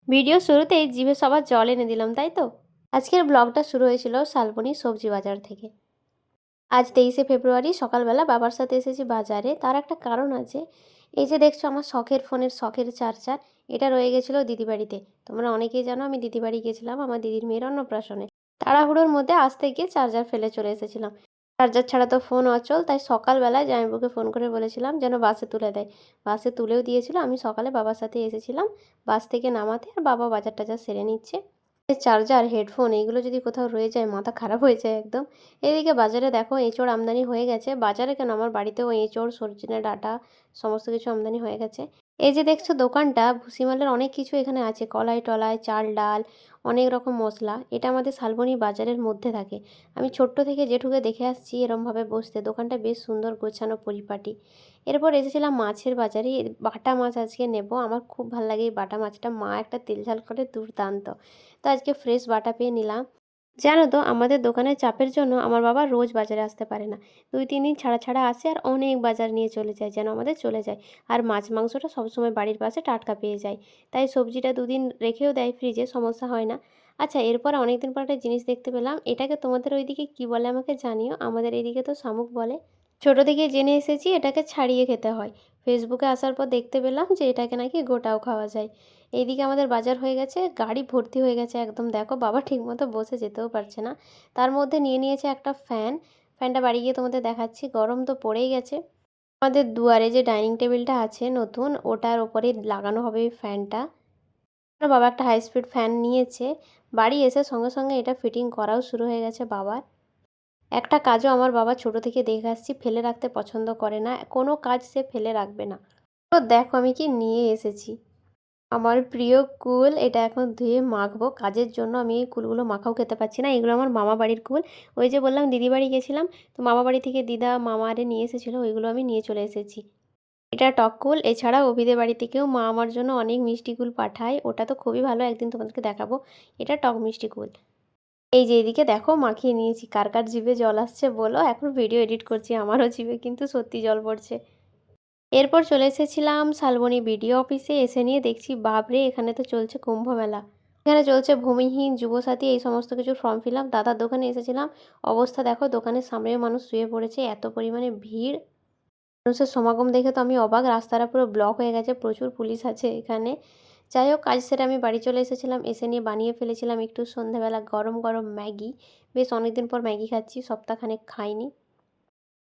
Video শুরুতেই জিভে সবার জল এনে দিলাম, তাই তো? আজকের ব্লগটা শুরু হয়েছিল শালবনী সবজি বাজার থেকে। আজ 23শে ফেব্রুয়ারি সকালবেলা বাবার সাথে এসেছি বাজারে। তার একটা কারণ আছে। এই যে দেখছো আমার শখের ফোনের শখের চার্জার, এটা রয়ে গেছিলো দিদি বাড়িতে। তোমরা অনেকেই জানো আমি দিদি বাড়ি গেছিলাম আমার দিদির মেয়ের অন্নপ্রাশনে। তাড়াহুড়োর মধ্যে আসতে গিয়ে চার্জার ফেলে চলে এসেছিলাম। চার্জার ছাড়া তো ফোন অচল, তাই সকালবেলায় জামাইবাবুকে ফোন করে বলেছিলাম যেন বাসে তুলে দেয়। বাসে তুলেও দিয়েছিল। আমি সকালে বাবার সাথে এসেছিলাম বাস থেকে নামাতে, আর বাবা বাজার টাজার সেরে নিচ্ছে। চার্জার, হেডফোন এইগুলো যদি কোথাও রয়ে যায় মাথা খারাপ হয়ে যায় একদম। এদিকে বাজারে দেখো এঁচোড় আমদানি হয়ে গেছে। বাজারে কেন, আমার বাড়িতেও এঁচোড়, সজনে ডাঁটা সমস্ত কিছু আমদানি হয়ে গেছে। এই যে দেখছো দোকানটা, ভুসিমালের অনেক কিছু এখানে আছে, কলাই টলাই, চাল ডাল, অনেক রকম মশলা। এটা আমাদের শালবনী বাজারের মধ্যে থাকে। আমি ছোট্ট থেকে জেঠুকে দেখে আসছি এরমভাবে বসতে। দোকানটা বেশ সুন্দর গোছানো পরিপাটি। এরপর এসেছিলাম মাছের বাজারে। বাটা মাছ আজকে নেব, আমার খুব ভালো লাগে এই বাটা মাছটা। মা একটা তেল ঝাল করে দুর্দান্ত। তো আজকে ফ্রেশ বাটা পেয়ে নিলাম। জানো তো আমাদের দোকানের চাপের জন্য আমার বাবা রোজ বাজারে আসতে পারে না। 2-3 দিন ছাড়া ছাড়া আসে আর অনেক বাজার নিয়ে চলে যায়, যেন আমাদের চলে যায়। আর মাছ মাংসটা সবসময় বাড়ির পাশে টাটকা পেয়ে যায়। তাই সবজিটা 2 দিন রেখেও দেয় ফ্রিজে, সমস্যা হয় না। আচ্ছা, এরপর অনেকদিন পর একটা জিনিস দেখতে পেলাম। এটাকে তোমাদের ওইদিকে কী বলে আমাকে জানিও। আমাদের এইদিকে তো শামুক বলে। ছোট থেকে জেনে এসেছি এটাকে ছাড়িয়ে খেতে হয়। ফেসবুকে আসার পর দেখতে পেলাম যে এটাকে নাকি গোটাও খাওয়া যায়। এইদিকে আমাদের বাজার হয়ে গেছে, গাড়ি ভর্তি হয়ে গেছে একদম। দেখো বাবা ঠিকমতো বসে যেতেও পারছে না। তার মধ্যে নিয়ে নিয়েছে একটা ফ্যান। ফ্যানটা বাড়ি গিয়ে তোমাদের দেখাচ্ছি। গরম তো পড়েই গেছে। আমাদের দুয়ারে যে ডাইনিং টেবিলটা আছে নতুন, ওটার ওপরে লাগানো হবে এই ফ্যানটা। আমার বাবা একটা হাই স্পিড ফ্যান নিয়েছে। বাড়ি এসে সঙ্গে সঙ্গে এটা ফিটিং করাও শুরু হয়ে গেছে বাবার। একটা কাজও আমার বাবা ছোট থেকে দেখে আসছি ফেলে রাখতে পছন্দ করে না। কোনো কাজ সে ফেলে রাখবে না। তো দেখো আমি কি নিয়ে এসেছি। আমার প্রিয় কুল। এটা এখন ধুয়ে মাখবো কাজের জন্য। আমি এই কুলগুলো মাখাও খেতে পাচ্ছি না। এগুলো আমার মামা বাড়ির কুল। ওই যে বললাম দিদি বাড়ি গেছিলাম, তো মামা বাড়ি থেকে দিদা মামারে নিয়ে এসেছিলো, ওইগুলো আমি নিয়ে চলে এসেছি। এটা টক কুল। এছাড়াও অভিদের বাড়ি থেকেও মা আমার জন্য অনেক মিষ্টি কুল পাঠায়, ওটা তো খুবই ভালো, একদিন তোমাদেরকে দেখাবো। এটা টক মিষ্টি কুল। এই যে এদিকে দেখো মাখিয়ে নিয়েছি। কার কার জিভে জল আসছে বলো। এখন ভিডিও এডিট করছি, আমারও জিভে কিন্তু সত্যি জল পড়ছে। এরপর চলে এসেছিলাম শালবনী বিডিও অফিসে। এসে নিয়ে দেখছি বাপরে, এখানে তো চলছে কুম্ভ মেলা। এখানে চলছে ভূমিহীন, যুবসাথী, এই সমস্ত কিছু ফর্ম ফিল আপ। দাদার দোকানে এসেছিলাম। অবস্থা দেখো, দোকানের সামনেও মানুষ শুয়ে পড়েছে, এত পরিমাণে ভিড়। মানুষের সমাগম দেখে তো আমি অবাক। রাস্তাটা পুরো ব্লক হয়ে গেছে, প্রচুর পুলিশ আছে এখানে। যাই হোক, কাজ সেরে আমি বাড়ি চলে এসেছিলাম। এসে নিয়ে বানিয়ে ফেলেছিলাম একটু সন্ধেবেলা গরম গরম ম্যাগি। বেশ অনেকদিন পর ম্যাগি খাচ্ছি, সপ্তাহখানেক খাইনি।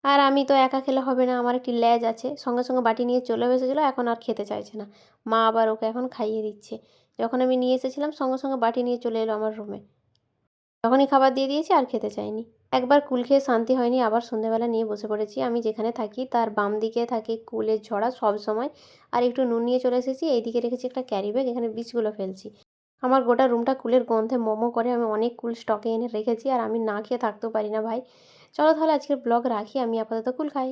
আর আমি তো একা খেলে হবে না, আমার একটি ল্যাজ আছে। সঙ্গে সঙ্গে বাটি নিয়ে চলেও এসেছিলো, এখন আর খেতে চাইছে না। মা আবার ওকে এখন খাইয়ে দিচ্ছে। যখন আমি নিয়ে এসেছিলাম সঙ্গে সঙ্গে বাটি নিয়ে চলে এলো আমার রুমে। তখনই খাবার দিয়ে দিয়েছি, আর খেতে চাইনি। একবার কুল খেয়ে শান্তি হয়নি, আবার সন্ধেবেলা নিয়ে বসে পড়েছি। আমি যেখানে থাকি তার বাম দিকে থাকে কুলের ঝরা সব সময়। আর একটু নুন নিয়ে চলে এসেছি। এইদিকে রেখেছি একটা ক্যারি ব্যাগ, এখানে বীজগুলো ফেলছি। আমার গোটা রুমটা কুলের গন্ধে মোমো করে। আমি অনেক কুল স্টকে এনে রেখেছি, আর আমি না খেয়ে থাকতেও পারি না ভাই। চলো তাহলে আজকের ব্লগ রাখি, আমি আপাতত কুল খাই।